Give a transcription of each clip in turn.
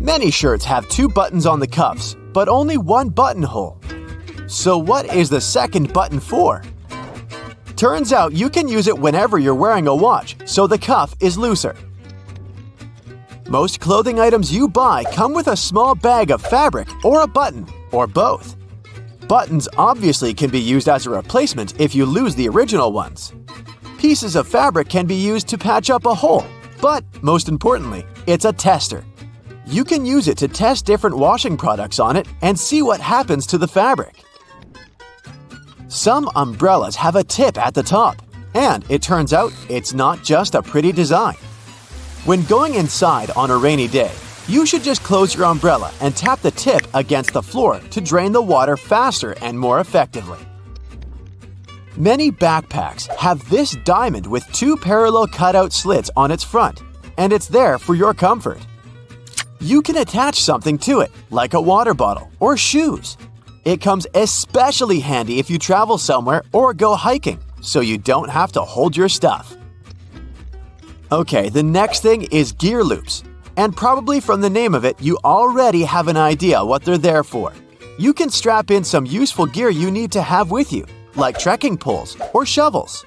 Many shirts have 2 buttons on the cuffs, but only 1 buttonhole. So what is the second button for? Turns out you can use it whenever you're wearing a watch, so the cuff is looser. Most clothing items you buy come with a small bag of fabric or a button, or both. Buttons obviously can be used as a replacement if you lose the original ones. Pieces of fabric can be used to patch up a hole, but most importantly, it's a tester. You can use it to test different washing products on it and see what happens to the fabric. Some umbrellas have a tip at the top, and it turns out it's not just a pretty design. When going inside on a rainy day, you should just close your umbrella and tap the tip against the floor to drain the water faster and more effectively. Many backpacks have this diamond with 2 parallel cutout slits on its front, and it's there for your comfort. You can attach something to it, like a water bottle or shoes. It comes especially handy if you travel somewhere or go hiking, so you don't have to hold your stuff. Okay, the next thing is gear loops. And probably from the name of it, you already have an idea what they're there for. You can strap in some useful gear you need to have with you, like trekking poles or shovels.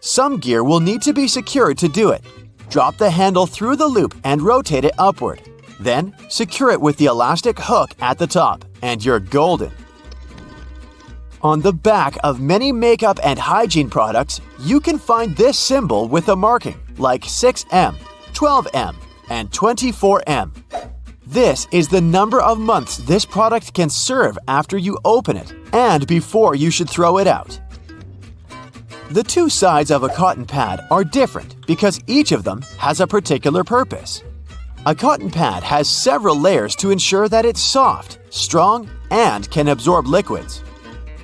Some gear will need to be secured to do it. Drop the handle through the loop and rotate it upward. Then, secure it with the elastic hook at the top, and you're golden. On the back of many makeup and hygiene products, you can find this symbol with a marking, like 6M, 12M, and 24M. This is the number of months this product can serve after you open it and before you should throw it out. The 2 sides of a cotton pad are different because each of them has a particular purpose. A cotton pad has several layers to ensure that it's soft, strong, and can absorb liquids.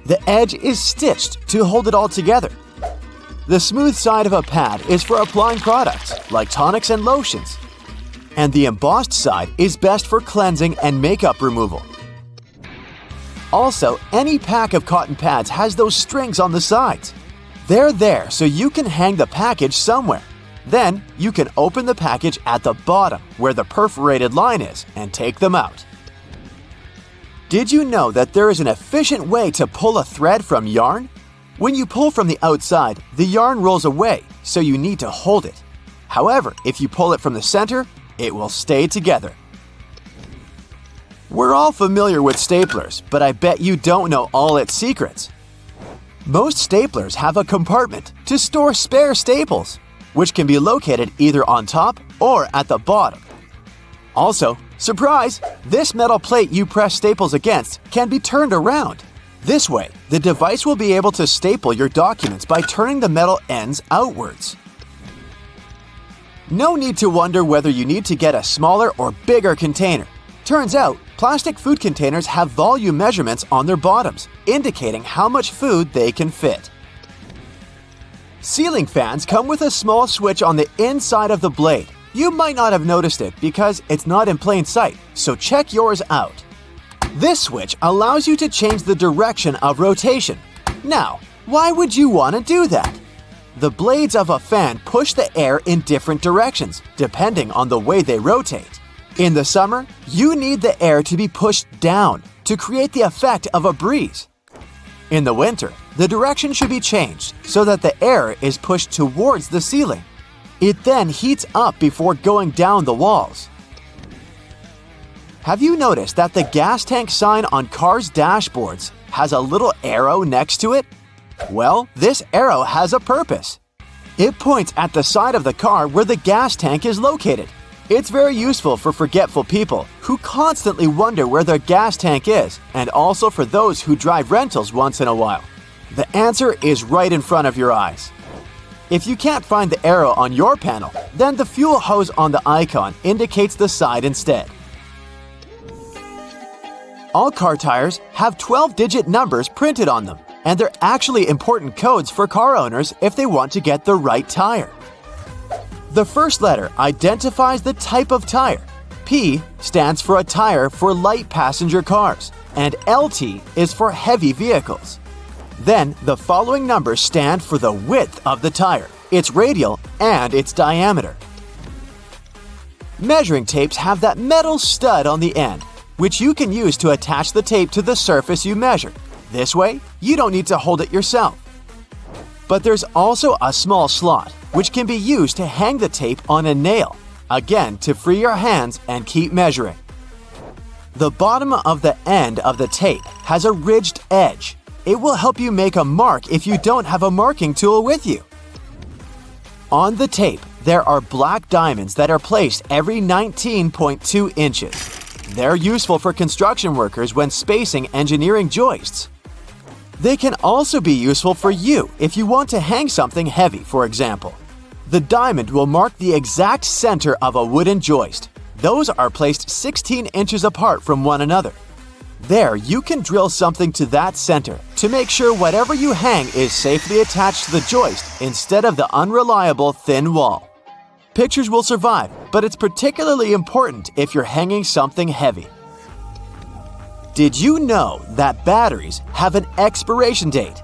The edge is stitched to hold it all together. The smooth side of a pad is for applying products like tonics and lotions, and the embossed side is best for cleansing and makeup removal. Also, any pack of cotton pads has those strings on the sides. They're there so you can hang the package somewhere. Then, you can open the package at the bottom where the perforated line is and take them out. Did you know that there is an efficient way to pull a thread from yarn? When you pull from the outside, the yarn rolls away, so you need to hold it. However, if you pull it from the center, it will stay together. We're all familiar with staplers, but I bet you don't know all its secrets. Most staplers have a compartment to store spare staples, which can be located either on top or at the bottom. Also, surprise! This metal plate you press staples against can be turned around. This way, the device will be able to staple your documents by turning the metal ends outwards. No need to wonder whether you need to get a smaller or bigger container. Turns out, plastic food containers have volume measurements on their bottoms, indicating how much food they can fit. Ceiling fans come with a small switch on the inside of the blade. You might not have noticed it because it's not in plain sight, so check yours out. This switch allows you to change the direction of rotation. Now, why would you want to do that? The blades of a fan push the air in different directions, depending on the way they rotate. In the summer, you need the air to be pushed down to create the effect of a breeze. In the winter, the direction should be changed so that the air is pushed towards the ceiling. It then heats up before going down the walls. Have you noticed that the gas tank sign on cars' dashboards has a little arrow next to it? Well, this arrow has a purpose. It points at the side of the car where the gas tank is located. It's very useful for forgetful people who constantly wonder where their gas tank is, and also for those who drive rentals once in a while. The answer is right in front of your eyes. If you can't find the arrow on your panel, then the fuel hose on the icon indicates the side instead. All car tires have 12-digit numbers printed on them, and they're actually important codes for car owners if they want to get the right tire. The first letter identifies the type of tire. P stands for a tire for light passenger cars, and LT is for heavy vehicles. Then, the following numbers stand for the width of the tire, its radial, and its diameter. Measuring tapes have that metal stud on the end, which you can use to attach the tape to the surface you measure. This way, you don't need to hold it yourself. But there's also a small slot, which can be used to hang the tape on a nail, again to free your hands and keep measuring. The bottom of the end of the tape has a ridged edge. It will help you make a mark if you don't have a marking tool with you. On the tape, there are black diamonds that are placed every 19.2 inches. They're useful for construction workers when spacing engineering joists. They can also be useful for you if you want to hang something heavy, for example. The diamond will mark the exact center of a wooden joist. Those are placed 16 inches apart from one another. There, you can drill something to that center to make sure whatever you hang is safely attached to the joist instead of the unreliable thin wall. Pictures will survive, but it's particularly important if you're hanging something heavy. Did you know that batteries have an expiration date?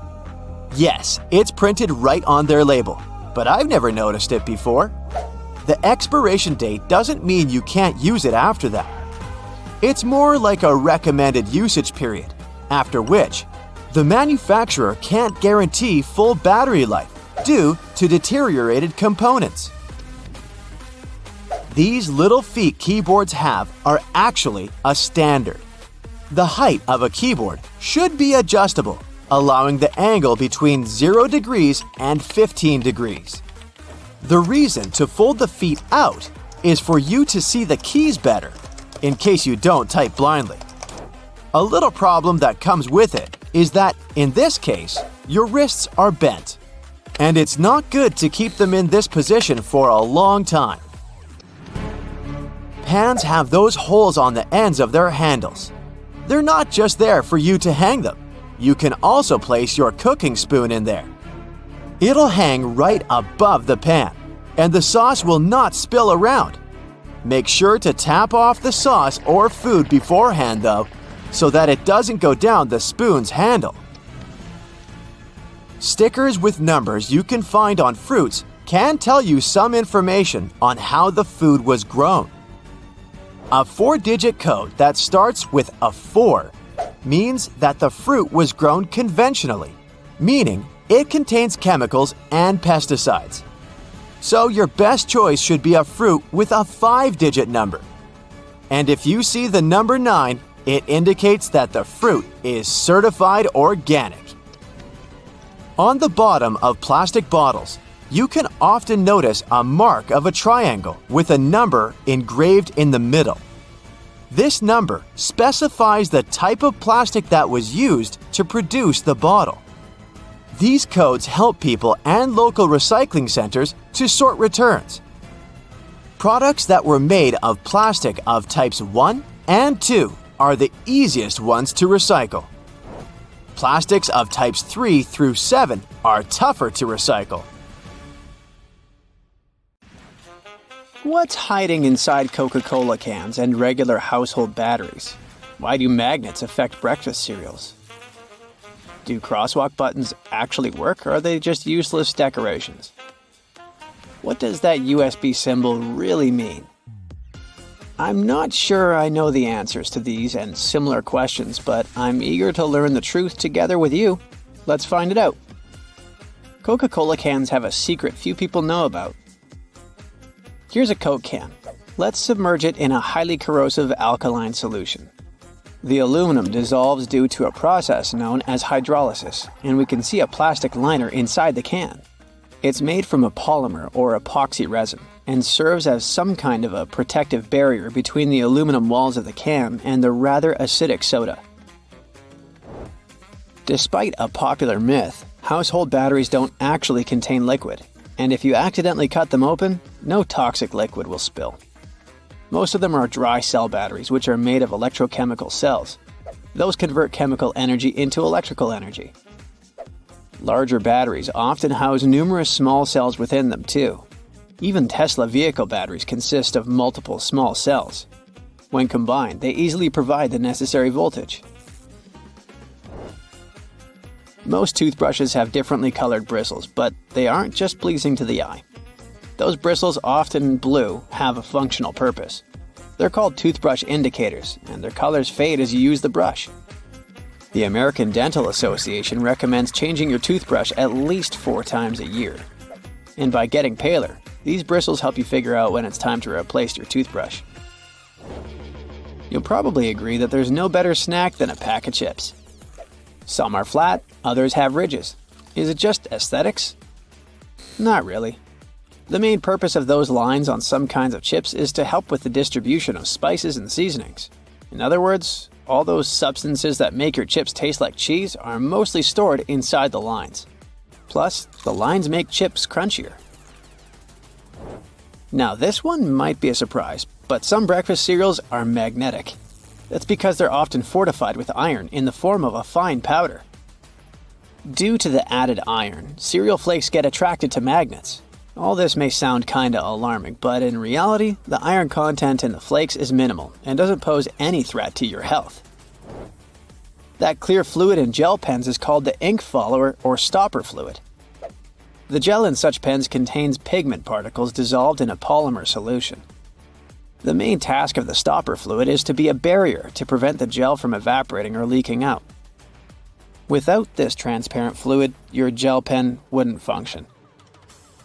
Yes, it's printed right on their label, but I've never noticed it before. The expiration date doesn't mean you can't use it after that. It's more like a recommended usage period, after which the manufacturer can't guarantee full battery life due to deteriorated components. These little feet keyboards have are actually a standard. The height of a keyboard should be adjustable, allowing the angle between 0 degrees and 15 degrees. The reason to fold the feet out is for you to see the keys better, in case you don't type blindly. A little problem that comes with it is that, in this case, your wrists are bent, and it's not good to keep them in this position for a long time. Pans have those holes on the ends of their handles. They're not just there for you to hang them. You can also place your cooking spoon in there. It'll hang right above the pan, and the sauce will not spill around. Make sure to tap off the sauce or food beforehand, though, so that it doesn't go down the spoon's handle. Stickers with numbers you can find on fruits can tell you some information on how the food was grown. A 4-digit code that starts with a 4 means that the fruit was grown conventionally, meaning it contains chemicals and pesticides. So your best choice should be a fruit with a 5-digit number. And if you see the number 9, it indicates that the fruit is certified organic. On the bottom of plastic bottles, you can often notice a mark of a triangle with a number engraved in the middle. This number specifies the type of plastic that was used to produce the bottle. These codes help people and local recycling centers to sort returns. Products that were made of plastic of types 1 and 2 are the easiest ones to recycle. Plastics of types 3 through 7 are tougher to recycle. What's hiding inside Coca-Cola cans and regular household batteries? Why do magnets affect breakfast cereals? Do crosswalk buttons actually work, or are they just useless decorations? What does that USB symbol really mean? I'm not sure I know the answers to these and similar questions, but I'm eager to learn the truth together with you. Let's find it out. Coca-Cola cans have a secret few people know about. Here's a Coke can. Let's submerge it in a highly corrosive alkaline solution. The aluminum dissolves due to a process known as hydrolysis, and we can see a plastic liner inside the can. It's made from a polymer or epoxy resin and serves as some kind of a protective barrier between the aluminum walls of the can and the rather acidic soda. Despite a popular myth, household batteries don't actually contain liquid, and if you accidentally cut them open, no toxic liquid will spill. Most of them are dry cell batteries, which are made of electrochemical cells. Those convert chemical energy into electrical energy. Larger batteries often house numerous small cells within them, too. Even Tesla vehicle batteries consist of multiple small cells. When combined, they easily provide the necessary voltage. Most toothbrushes have differently colored bristles, but they aren't just pleasing to the eye. Those bristles, often blue, have a functional purpose. They're called toothbrush indicators, and their colors fade as you use the brush. The American Dental Association recommends changing your toothbrush at least 4 times a year. And by getting paler, these bristles help you figure out when it's time to replace your toothbrush. You'll probably agree that there's no better snack than a pack of chips. Some are flat, others have ridges. Is it just aesthetics? Not really. The main purpose of those lines on some kinds of chips is to help with the distribution of spices and seasonings. In other words, all those substances that make your chips taste like cheese are mostly stored inside the lines. Plus, the lines make chips crunchier. Now this one might be a surprise, but some breakfast cereals are magnetic. That's because they're often fortified with iron in the form of a fine powder. Due to the added iron, cereal flakes get attracted to magnets. All this may sound kinda alarming, but in reality, the iron content in the flakes is minimal and doesn't pose any threat to your health. That clear fluid in gel pens is called the ink follower or stopper fluid. The gel in such pens contains pigment particles dissolved in a polymer solution. The main task of the stopper fluid is to be a barrier to prevent the gel from evaporating or leaking out. Without this transparent fluid, your gel pen wouldn't function.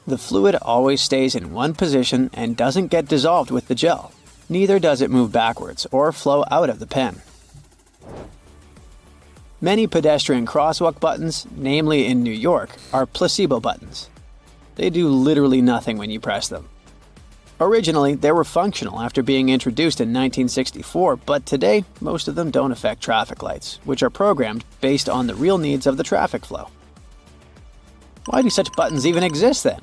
The fluid always stays in one position and doesn't get dissolved with the gel. Neither does it move backwards or flow out of the pen. Many pedestrian crosswalk buttons, namely in New York, are placebo buttons. They do literally nothing when you press them. Originally, they were functional after being introduced in 1964, but today, most of them don't affect traffic lights, which are programmed based on the real needs of the traffic flow. Why do such buttons even exist then?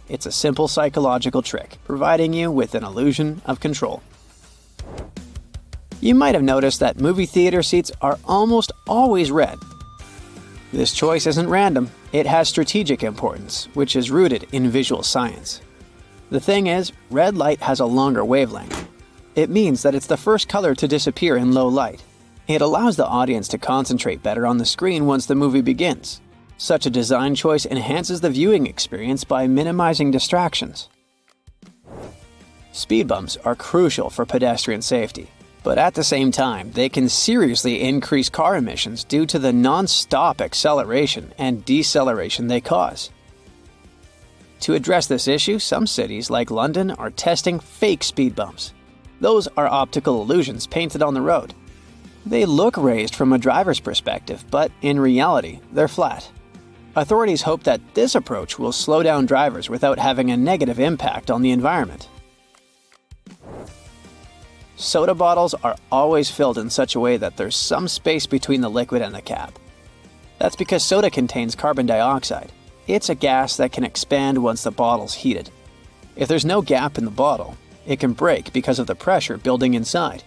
It's a simple psychological trick, providing you with an illusion of control. You might have noticed that movie theater seats are almost always red. This choice isn't random, it has strategic importance, which is rooted in visual science. The thing is, red light has a longer wavelength. It means that it's the first color to disappear in low light. It allows the audience to concentrate better on the screen once the movie begins. Such a design choice enhances the viewing experience by minimizing distractions. Speed bumps are crucial for pedestrian safety, but at the same time, they can seriously increase car emissions due to the non-stop acceleration and deceleration they cause. To address this issue, some cities, like London, are testing fake speed bumps. Those are optical illusions painted on the road. They look raised from a driver's perspective, but in reality, they're flat. Authorities hope that this approach will slow down drivers without having a negative impact on the environment. Soda bottles are always filled in such a way that there's some space between the liquid and the cap. That's because soda contains carbon dioxide. It's a gas that can expand once the bottle's heated. If there's no gap in the bottle, it can break because of the pressure building inside.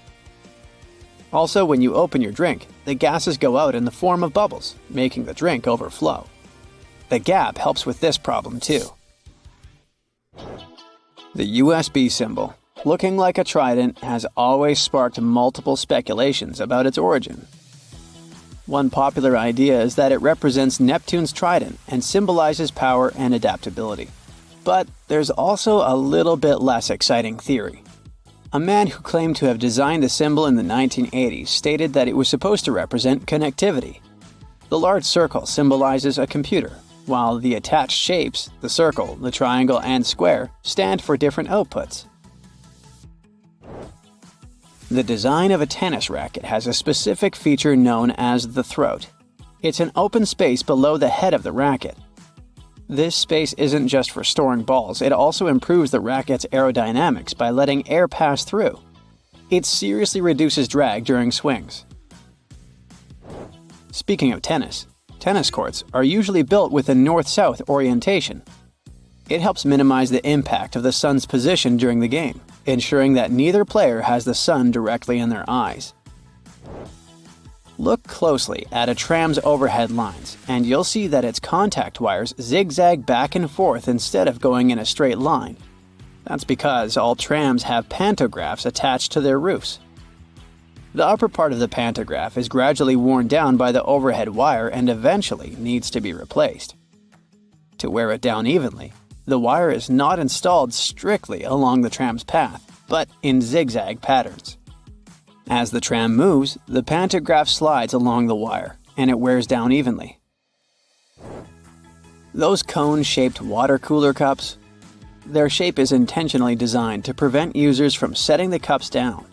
Also, when you open your drink, the gases go out in the form of bubbles, making the drink overflow. The gap helps with this problem too. The USB symbol, looking like a trident, has always sparked multiple speculations about its origin. One popular idea is that it represents Neptune's trident and symbolizes power and adaptability. But there's also a little bit less exciting theory. A man who claimed to have designed the symbol in the 1980s stated that it was supposed to represent connectivity. The large circle symbolizes a computer, while the attached shapes, the circle, the triangle, and square, stand for different outputs. The design of a tennis racket has a specific feature known as the throat. It's an open space below the head of the racket. This space isn't just for storing balls, it also improves the racket's aerodynamics by letting air pass through. It seriously reduces drag during swings. Speaking of tennis courts are usually built with a north-south orientation. It helps minimize the impact of the sun's position during the game, ensuring that neither player has the sun directly in their eyes. Look closely at a tram's overhead lines, and you'll see that its contact wires zigzag back and forth instead of going in a straight line. That's because all trams have pantographs attached to their roofs. The upper part of the pantograph is gradually worn down by the overhead wire and eventually needs to be replaced. To wear it down evenly, the wire is not installed strictly along the tram's path, but in zigzag patterns. As the tram moves, the pantograph slides along the wire, and it wears down evenly. Those cone-shaped water cooler cups? Their shape is intentionally designed to prevent users from setting the cups down.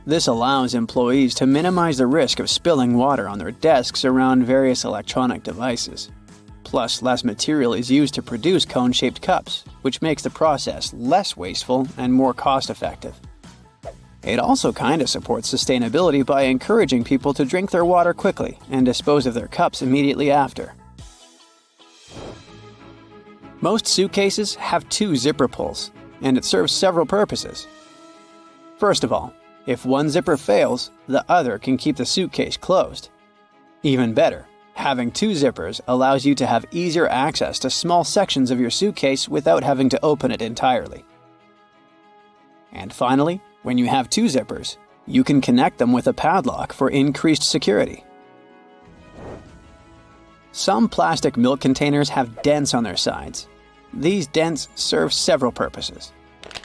This allows employees to minimize the risk of spilling water on their desks around various electronic devices. Plus, less material is used to produce cone-shaped cups, which makes the process less wasteful and more cost-effective. It also kinda supports sustainability by encouraging people to drink their water quickly and dispose of their cups immediately after. Most suitcases have 2 zipper pulls, and it serves several purposes. First of all, if one zipper fails, the other can keep the suitcase closed. Even better, having 2 zippers allows you to have easier access to small sections of your suitcase without having to open it entirely. And finally, when you have 2 zippers, you can connect them with a padlock for increased security. Some plastic milk containers have dents on their sides. These dents serve several purposes.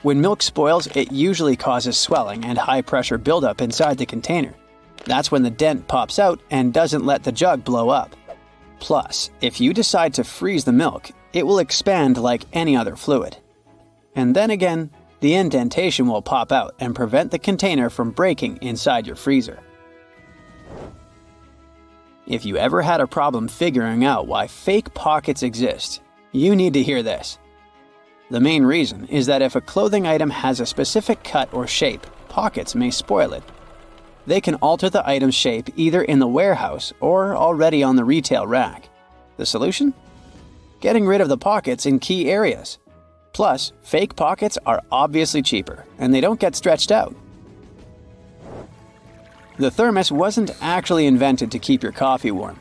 When milk spoils, it usually causes swelling and high-pressure buildup inside the container. That's when the dent pops out and doesn't let the jug blow up. Plus, if you decide to freeze the milk, it will expand like any other fluid. And then again, the indentation will pop out and prevent the container from breaking inside your freezer. If you ever had a problem figuring out why fake pockets exist, you need to hear this. The main reason is that if a clothing item has a specific cut or shape, pockets may spoil it. They can alter the item's shape either in the warehouse or already on the retail rack. The solution? Getting rid of the pockets in key areas. Plus, fake pockets are obviously cheaper, and they don't get stretched out. The thermos wasn't actually invented to keep your coffee warm.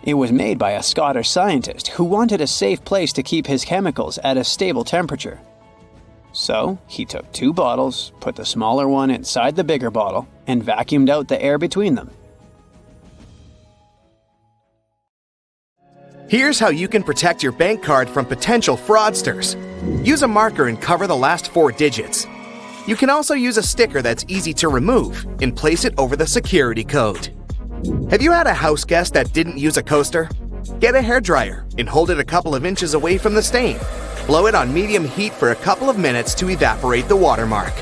It was made by a Scottish scientist who wanted a safe place to keep his chemicals at a stable temperature. So, he took 2 bottles, put the smaller one inside the bigger bottle, and vacuumed out the air between them. Here's how you can protect your bank card from potential fraudsters. Use a marker and cover the last 4 digits. You can also use a sticker that's easy to remove and place it over the security code. Have you had a house guest that didn't use a coaster? Get a hairdryer and hold it a couple of inches away from the stain. Blow it on medium heat for a couple of minutes to evaporate the watermark.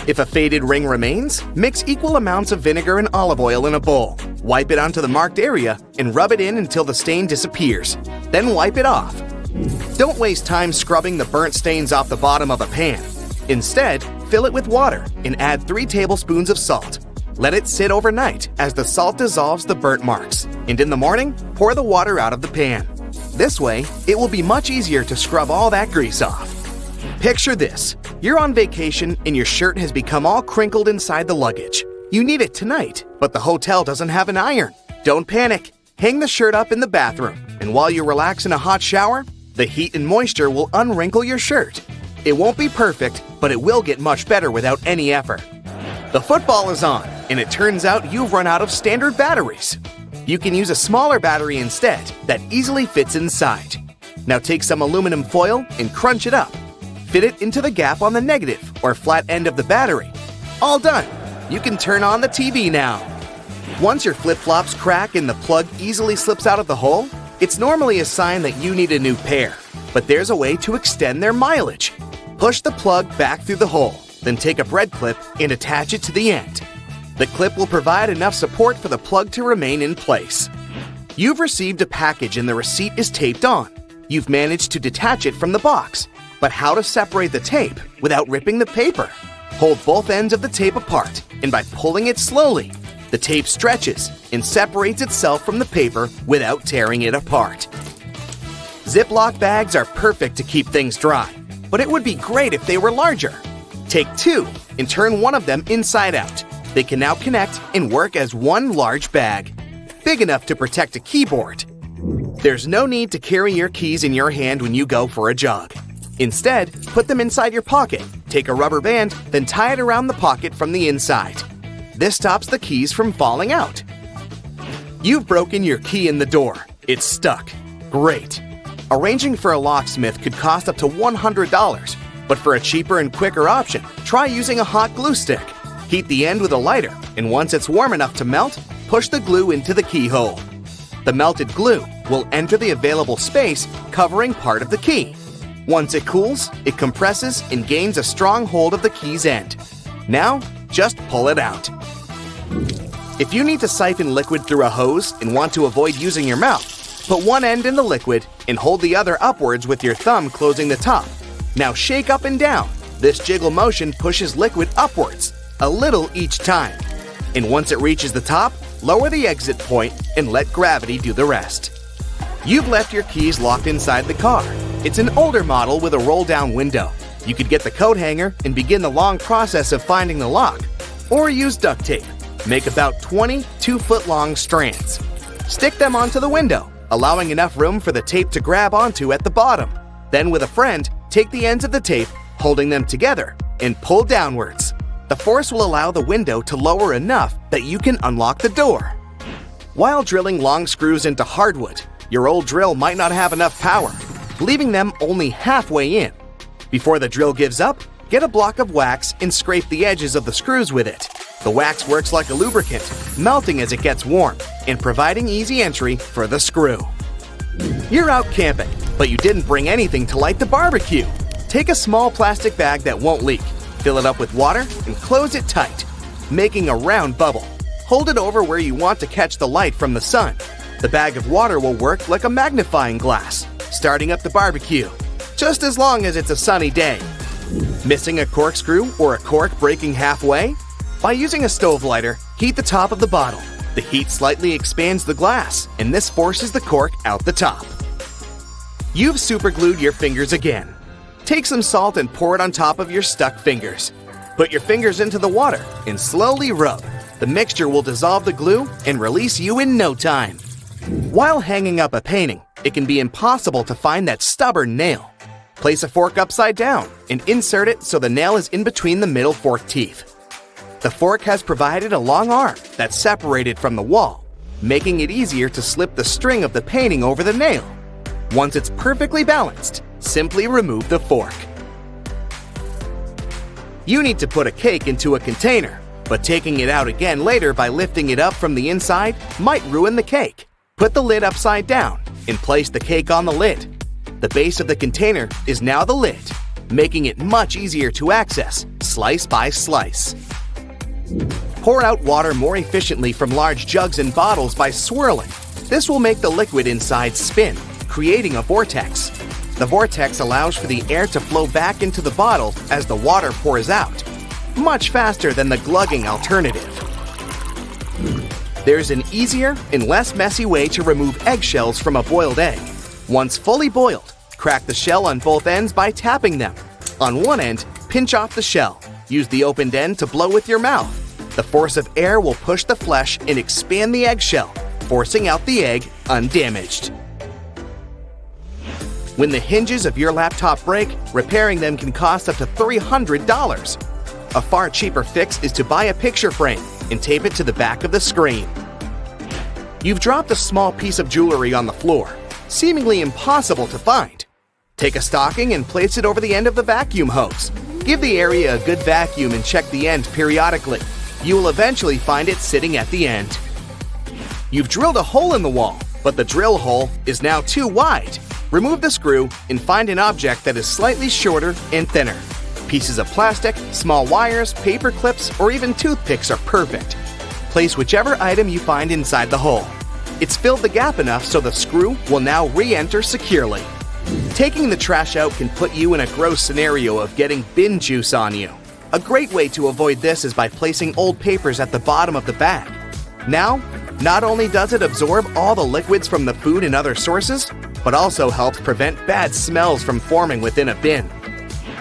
If a faded ring remains, mix equal amounts of vinegar and olive oil in a bowl. Wipe it onto the marked area and rub it in until the stain disappears. Then wipe it off. Don't waste time scrubbing the burnt stains off the bottom of a pan. Instead, fill it with water and add 3 tablespoons of salt. Let it sit overnight as the salt dissolves the burnt marks, and in the morning, pour the water out of the pan. This way, it will be much easier to scrub all that grease off. Picture this. You're on vacation and your shirt has become all crinkled inside the luggage. You need it tonight, but the hotel doesn't have an iron. Don't panic. Hang the shirt up in the bathroom, and while you relax in a hot shower, the heat and moisture will unwrinkle your shirt. It won't be perfect, but it will get much better without any effort. The football is on, and it turns out you've run out of standard batteries. You can use a smaller battery instead that easily fits inside. Now take some aluminum foil and crunch it up. Fit it into the gap on the negative or flat end of the battery. All done. You can turn on the TV now. Once your flip-flops crack and the plug easily slips out of the hole, it's normally a sign that you need a new pair. But there's a way to extend their mileage. Push the plug back through the hole, then take a bread clip and attach it to the end. The clip will provide enough support for the plug to remain in place. You've received a package and the receipt is taped on. You've managed to detach it from the box. But how to separate the tape without ripping the paper? Hold both ends of the tape apart, and by pulling it slowly, the tape stretches and separates itself from the paper without tearing it apart. Ziploc bags are perfect to keep things dry, but it would be great if they were larger. Take 2 and turn one of them inside out. They can now connect and work as one large bag, big enough to protect a keyboard. There's no need to carry your keys in your hand when you go for a jog. Instead, put them inside your pocket, take a rubber band, then tie it around the pocket from the inside. This stops the keys from falling out. You've broken your key in the door. It's stuck. Great. Arranging for a locksmith could cost up to $100, but for a cheaper and quicker option, try using a hot glue stick. Heat the end with a lighter, and once it's warm enough to melt, push the glue into the keyhole. The melted glue will enter the available space, covering part of the key. Once it cools, it compresses and gains a strong hold of the key's end. Now, just pull it out. If you need to siphon liquid through a hose and want to avoid using your mouth, put one end in the liquid and hold the other upwards with your thumb closing the top. Now shake up and down. This jiggle motion pushes liquid upwards, a little each time. And once it reaches the top, lower the exit point and let gravity do the rest. You've left your keys locked inside the car. It's an older model with a roll-down window. You could get the coat hanger and begin the long process of finding the lock. Or use duct tape. Make about 20 2-foot-long strands. Stick them onto the window, allowing enough room for the tape to grab onto at the bottom. Then with a friend, take the ends of the tape, holding them together, and pull downwards. The force will allow the window to lower enough that you can unlock the door. While drilling long screws into hardwood, your old drill might not have enough power, leaving them only halfway in. Before the drill gives up, get a block of wax and scrape the edges of the screws with it. The wax works like a lubricant, melting as it gets warm and providing easy entry for the screw. You're out camping, but you didn't bring anything to light the barbecue. Take a small plastic bag that won't leak, fill it up with water, and close it tight, making a round bubble. Hold it over where you want to catch the light from the sun. The bag of water will work like a magnifying glass, starting up the barbecue, just as long as it's a sunny day. Missing a corkscrew or a cork breaking halfway? By using a stove lighter, heat the top of the bottle. The heat slightly expands the glass, and this forces the cork out the top. You've superglued your fingers again. Take some salt and pour it on top of your stuck fingers. Put your fingers into the water and slowly rub. The mixture will dissolve the glue and release you in no time. While hanging up a painting, it can be impossible to find that stubborn nail. Place a fork upside down and insert it so the nail is in between the middle fork teeth. The fork has provided a long arm that's separated from the wall, making it easier to slip the string of the painting over the nail. Once it's perfectly balanced, simply remove the fork. You need to put a cake into a container, but taking it out again later by lifting it up from the inside might ruin the cake. Put the lid upside down and place the cake on the lid. The base of the container is now the lid, making it much easier to access, slice by slice. Pour out water more efficiently from large jugs and bottles by swirling. This will make the liquid inside spin, creating a vortex. The vortex allows for the air to flow back into the bottle as the water pours out, much faster than the glugging alternative. There's an easier and less messy way to remove eggshells from a boiled egg. Once fully boiled, crack the shell on both ends by tapping them. On one end, pinch off the shell. Use the opened end to blow with your mouth. The force of air will push the flesh and expand the eggshell, forcing out the egg undamaged. When the hinges of your laptop break, repairing them can cost up to $300. A far cheaper fix is to buy a picture frame and tape it to the back of the screen. You've dropped a small piece of jewelry on the floor, seemingly impossible to find. Take a stocking and place it over the end of the vacuum hose. Give the area a good vacuum and check the end periodically. You will eventually find it sitting at the end. You've drilled a hole in the wall, but the drill hole is now too wide. Remove the screw and find an object that is slightly shorter and thinner. Pieces of plastic, small wires, paper clips, or even toothpicks are perfect. Place whichever item you find inside the hole. It's filled the gap enough so the screw will now re-enter securely. Taking the trash out can put you in a gross scenario of getting bin juice on you. A great way to avoid this is by placing old papers at the bottom of the bag. Now, not only does it absorb all the liquids from the food and other sources, but also helps prevent bad smells from forming within a bin.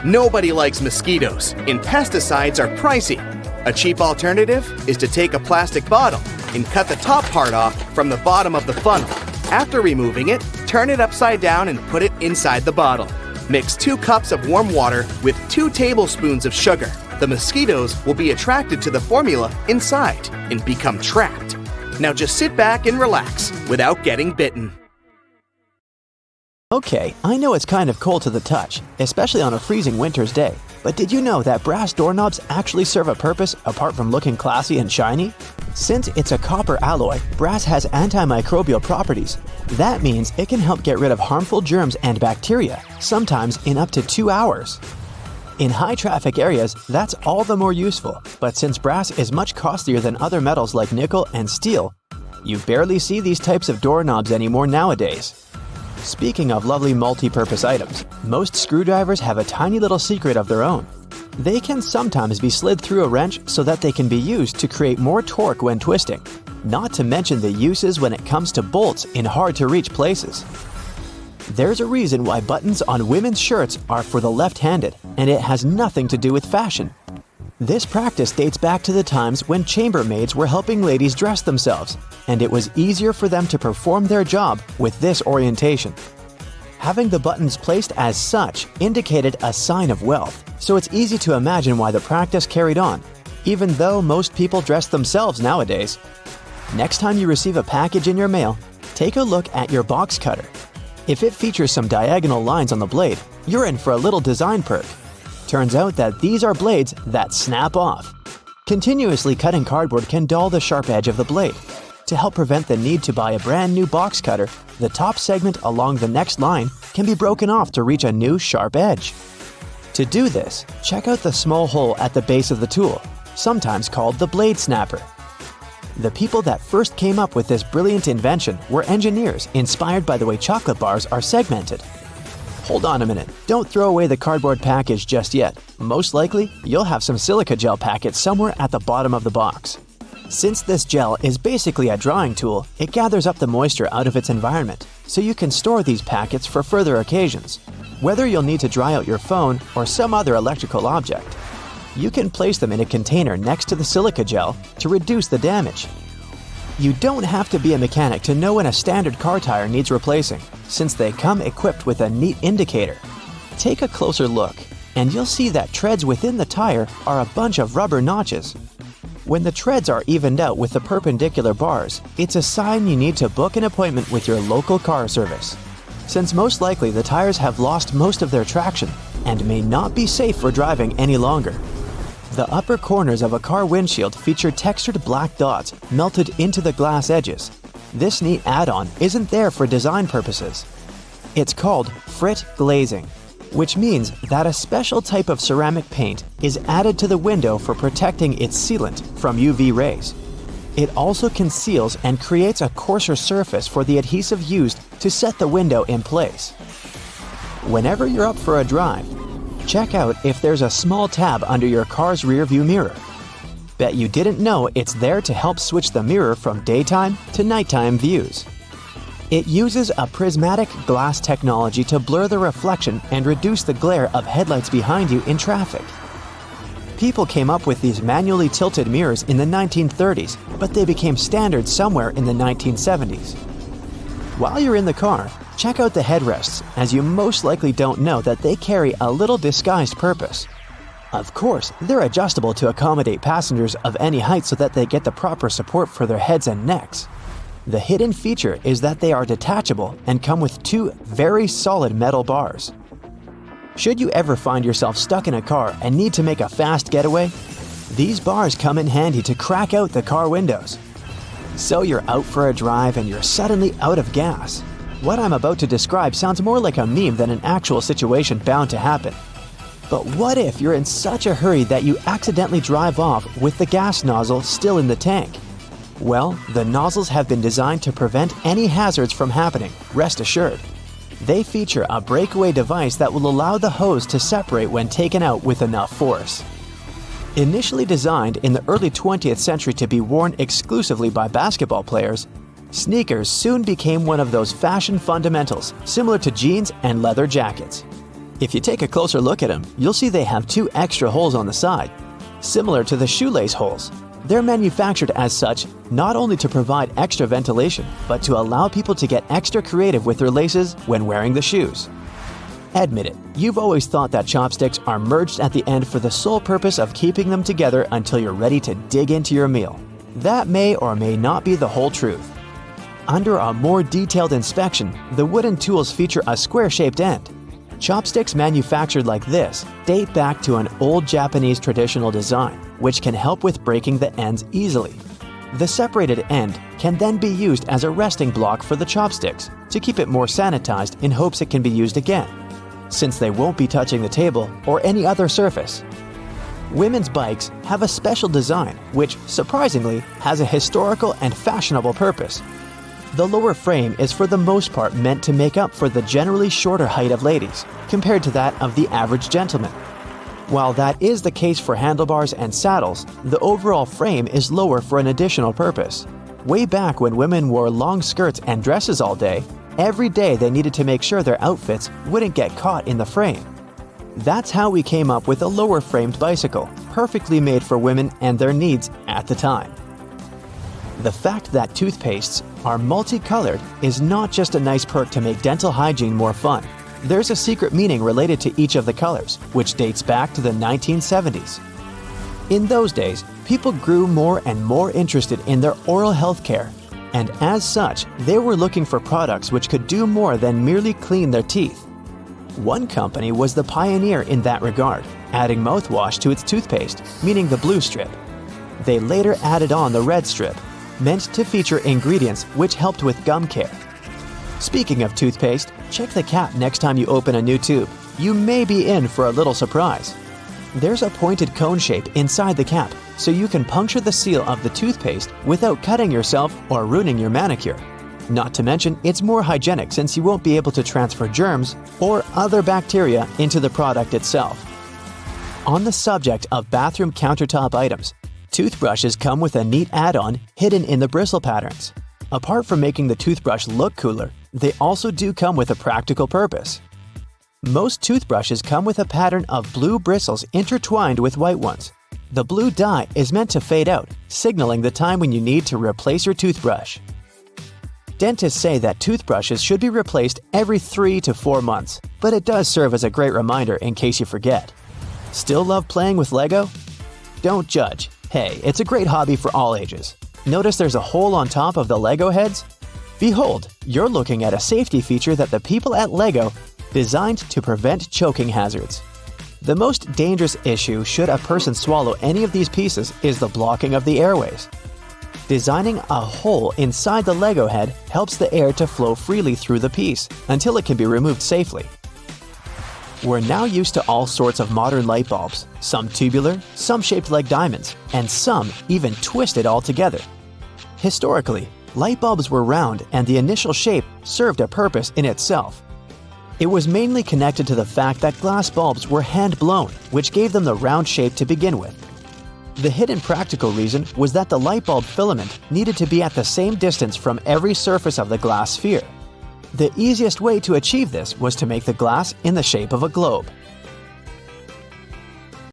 Nobody likes mosquitoes, and pesticides are pricey. A cheap alternative is to take a plastic bottle and cut the top part off from the bottom of the funnel. After removing it, turn it upside down and put it inside the bottle. Mix 2 cups of warm water with 2 tablespoons of sugar. The mosquitoes will be attracted to the formula inside and become trapped. Now just sit back and relax without getting bitten. Okay, I know it's kind of cold to the touch, especially on a freezing winter's day, but did you know that brass doorknobs actually serve a purpose apart from looking classy and shiny? Since it's a copper alloy, brass has antimicrobial properties. That means it can help get rid of harmful germs and bacteria, sometimes in up to 2 hours. In high-traffic areas, that's all the more useful, but since brass is much costlier than other metals like nickel and steel, you barely see these types of doorknobs anymore nowadays. Speaking of lovely multi-purpose items, most screwdrivers have a tiny little secret of their own. They can sometimes be slid through a wrench so that they can be used to create more torque when twisting, not to mention the uses when it comes to bolts in hard-to-reach places. There's a reason why buttons on women's shirts are for the left-handed, and it has nothing to do with fashion. This practice dates back to the times when chambermaids were helping ladies dress themselves, and it was easier for them to perform their job with this orientation. Having the buttons placed as such indicated a sign of wealth, so it's easy to imagine why the practice carried on, even though most people dress themselves nowadays. Next time you receive a package in your mail, take a look at your box cutter. If it features some diagonal lines on the blade, you're in for a little design perk. Turns out that these are blades that snap off. Continuously cutting cardboard can dull the sharp edge of the blade. To help prevent the need to buy a brand new box cutter, the top segment along the next line can be broken off to reach a new sharp edge. To do this, check out the small hole at the base of the tool, sometimes called the blade snapper. The people that first came up with this brilliant invention were engineers inspired by the way chocolate bars are segmented. Hold on a minute, don't throw away the cardboard package just yet. Most likely, you'll have some silica gel packets somewhere at the bottom of the box. Since this gel is basically a drying tool, it gathers up the moisture out of its environment, so you can store these packets for further occasions. Whether you'll need to dry out your phone or some other electrical object, you can place them in a container next to the silica gel to reduce the damage. You don't have to be a mechanic to know when a standard car tire needs replacing, since they come equipped with a neat indicator. Take a closer look, and you'll see that treads within the tire are a bunch of rubber notches. When the treads are evened out with the perpendicular bars, it's a sign you need to book an appointment with your local car service, since most likely the tires have lost most of their traction and may not be safe for driving any longer. The upper corners of a car windshield feature textured black dots melted into the glass edges. This neat add-on isn't there for design purposes. It's called frit glazing, which means that a special type of ceramic paint is added to the window for protecting its sealant from UV rays. It also conceals and creates a coarser surface for the adhesive used to set the window in place. Whenever you're up for a drive, check out if there's a small tab under your car's rearview mirror. Bet you didn't know it's there to help switch the mirror from daytime to nighttime views. It uses a prismatic glass technology to blur the reflection and reduce the glare of headlights behind you in traffic. People came up with these manually tilted mirrors in the 1930s, but they became standard somewhere in the 1970s. While you're in the car, check out the headrests, as you most likely don't know that they carry a little disguised purpose. Of course, they're adjustable to accommodate passengers of any height so that they get the proper support for their heads and necks. The hidden feature is that they are detachable and come with two very solid metal bars. Should you ever find yourself stuck in a car and need to make a fast getaway, these bars come in handy to crack out the car windows. So you're out for a drive and you're suddenly out of gas. What I'm about to describe sounds more like a meme than an actual situation bound to happen. But what if you're in such a hurry that you accidentally drive off with the gas nozzle still in the tank? Well, the nozzles have been designed to prevent any hazards from happening, rest assured. They feature a breakaway device that will allow the hose to separate when taken out with enough force. Initially designed in the early 20th century to be worn exclusively by basketball players, sneakers soon became one of those fashion fundamentals, similar to jeans and leather jackets. If you take a closer look at them, you'll see they have two extra holes on the side, similar to the shoelace holes. They're manufactured as such not only to provide extra ventilation, but to allow people to get extra creative with their laces when wearing the shoes. Admit it, you've always thought that chopsticks are merged at the end for the sole purpose of keeping them together until you're ready to dig into your meal. That may or may not be the whole truth. Under a more detailed inspection, the wooden tools feature a square-shaped end. Chopsticks manufactured like this date back to an old Japanese traditional design, which can help with breaking the ends easily. The separated end can then be used as a resting block for the chopsticks to keep it more sanitized in hopes it can be used again, since they won't be touching the table or any other surface. Women's bikes have a special design which, surprisingly, has a historical and fashionable purpose. The lower frame is for the most part meant to make up for the generally shorter height of ladies, compared to that of the average gentleman. While that is the case for handlebars and saddles, the overall frame is lower for an additional purpose. Way back when women wore long skirts and dresses all day, every day they needed to make sure their outfits wouldn't get caught in the frame. That's how we came up with a lower framed bicycle, perfectly made for women and their needs at the time. The fact that toothpastes are multicolored is not just a nice perk to make dental hygiene more fun. There's a secret meaning related to each of the colors, which dates back to the 1970s. In those days, people grew more and more interested in their oral health care, and as such, they were looking for products which could do more than merely clean their teeth. One company was the pioneer in that regard, adding mouthwash to its toothpaste, meaning the blue strip. They later added on the red strip, meant to feature ingredients which helped with gum care. Speaking of toothpaste, check the cap next time you open a new tube. You may be in for a little surprise. There's a pointed cone shape inside the cap, so you can puncture the seal of the toothpaste without cutting yourself or ruining your manicure. Not to mention, it's more hygienic since you won't be able to transfer germs or other bacteria into the product itself. On the subject of bathroom countertop items, toothbrushes come with a neat add-on hidden in the bristle patterns. Apart from making the toothbrush look cooler, they also do come with a practical purpose. Most toothbrushes come with a pattern of blue bristles intertwined with white ones. The blue dye is meant to fade out, signaling the time when you need to replace your toothbrush. Dentists say that toothbrushes should be replaced every 3 to 4 months, but it does serve as a great reminder in case you forget. Still love playing with Lego? Don't judge. Hey, it's a great hobby for all ages. Notice there's a hole on top of the Lego heads? Behold, you're looking at a safety feature that the people at Lego designed to prevent choking hazards. The most dangerous issue should a person swallow any of these pieces is the blocking of the airways. Designing a hole inside the Lego head helps the air to flow freely through the piece until it can be removed safely. We're now used to all sorts of modern light bulbs, some tubular, some shaped like diamonds, and some even twisted altogether. Historically, light bulbs were round and the initial shape served a purpose in itself. It was mainly connected to the fact that glass bulbs were hand-blown, which gave them the round shape to begin with. The hidden practical reason was that the light bulb filament needed to be at the same distance from every surface of the glass sphere. The easiest way to achieve this was to make the glass in the shape of a globe.